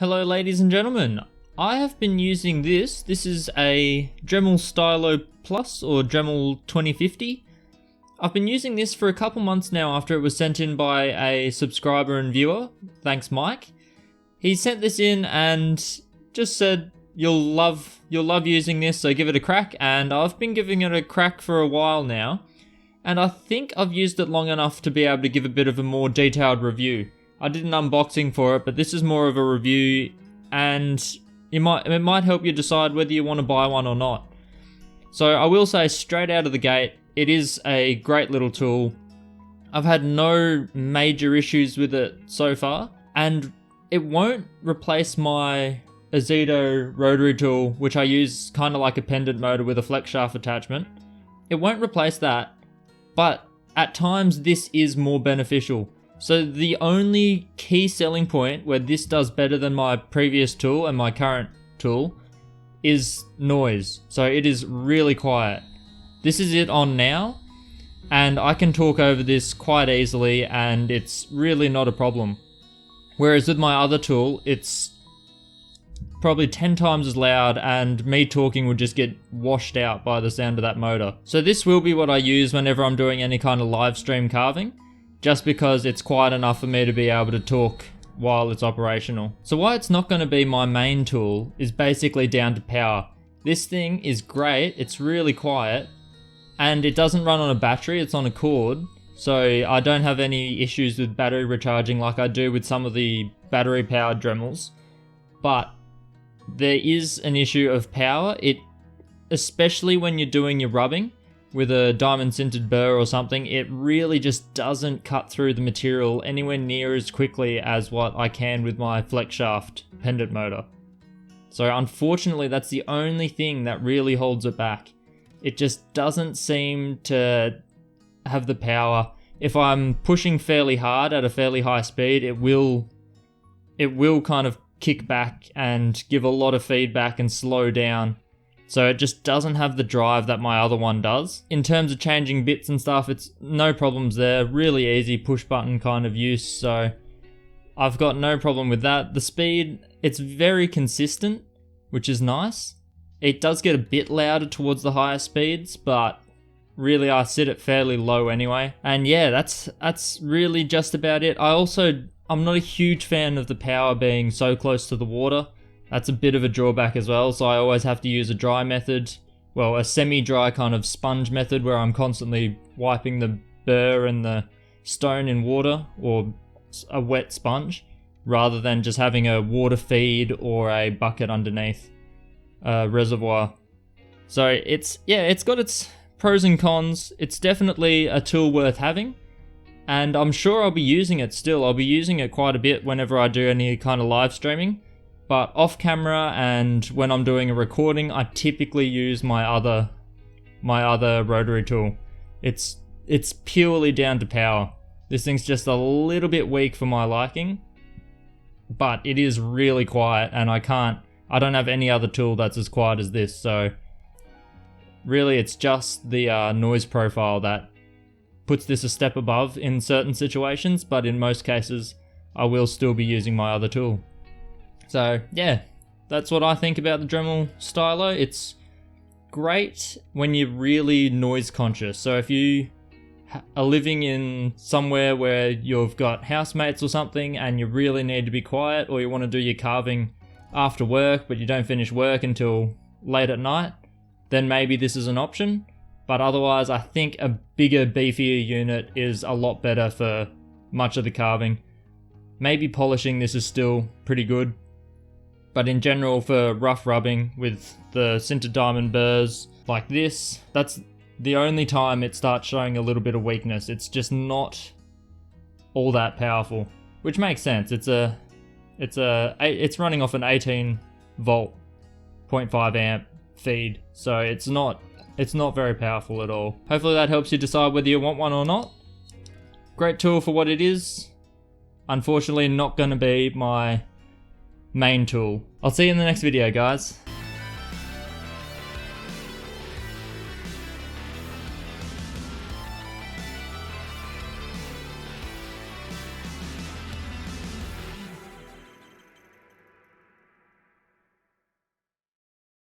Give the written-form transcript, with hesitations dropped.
Hello ladies and gentlemen, I have been using this. This is a Dremel Stylo Plus or Dremel 2050. I've been using this for a couple months now after it was sent in by a subscriber and viewer. Thanks Mike. He sent this in and just said you'll love using this, so give it a crack, and I've been giving it a crack for a while now, and I think I've used it long enough to be able to give a bit of a more detailed review. I did an unboxing for it, but this is more of a review, and it might help you decide whether you want to buy one or not. So I will say straight out of the gate, it is a great little tool. I've had no major issues with it so far, and it won't replace my Azido rotary tool, which I use kind of like a pendant motor with a flex shaft attachment. It won't replace that, but at times this is more beneficial. So the only key selling point where this does better than my previous tool and my current tool is noise. So it is really quiet. This is it on now, and I can talk over this quite easily and it's really not a problem. Whereas with my other tool, it's probably 10 times as loud and me talking would just get washed out by the sound of that motor. So this will be what I use whenever I'm doing any kind of live stream carving, just because it's quiet enough for me to be able to talk while it's operational. So why it's not going to be my main tool is basically down to power. This thing is great, it's really quiet, and it doesn't run on a battery, it's on a cord, so I don't have any issues with battery recharging like I do with some of the battery powered Dremels. But there is an issue of power, especially when you're doing your rubbing with a diamond sintered burr or something, it really just doesn't cut through the material anywhere near as quickly as what I can with my flex shaft pendant motor. So unfortunately that's the only thing that really holds it back. It just doesn't seem to have the power. If I'm pushing fairly hard at a fairly high speed, it will kind of kick back and give a lot of feedback and slow down. So it just doesn't have the drive that my other one does. In terms of changing bits and stuff, it's no problems there. Really easy push button kind of use, so I've got no problem with that. The speed, it's very consistent, which is nice. It does get a bit louder towards the higher speeds, but really I sit it fairly low anyway. And yeah, that's really just about it. I'm not a huge fan of the power being so close to the water. That's a bit of a drawback as well, so I always have to use a dry method, well, a semi-dry kind of sponge method where I'm constantly wiping the burr and the stone in water, or a wet sponge, rather than just having a water feed or a bucket underneath a reservoir. So it's got its pros and cons. It's definitely a tool worth having, and I'm sure I'll be using it still. I'll be using it quite a bit whenever I do any kind of live streaming. But off camera and when I'm doing a recording, I typically use my other rotary tool. It's purely down to power. This thing's just a little bit weak for my liking, but it is really quiet, and I don't have any other tool that's as quiet as this. So really it's just the noise profile that puts this a step above in certain situations, but in most cases I will still be using my other tool. So yeah, that's what I think about the Dremel Stylo. It's great when you're really noise conscious. So if you are living in somewhere where you've got housemates or something and you really need to be quiet, or you want to do your carving after work but you don't finish work until late at night, then maybe this is an option. But otherwise I think a bigger, beefier unit is a lot better for much of the carving. Maybe polishing this is still pretty good. But in general, for rough rubbing with the sintered diamond burrs like this, that's the only time it starts showing a little bit of weakness. It's just not all that powerful, which makes sense. It's running off an 18 volt 0.5 amp feed, so it's not very powerful at all. Hopefully that helps you decide whether you want one or not. Great tool for what it is. Unfortunately, not going to be my main tool. I'll see you in the next video, guys.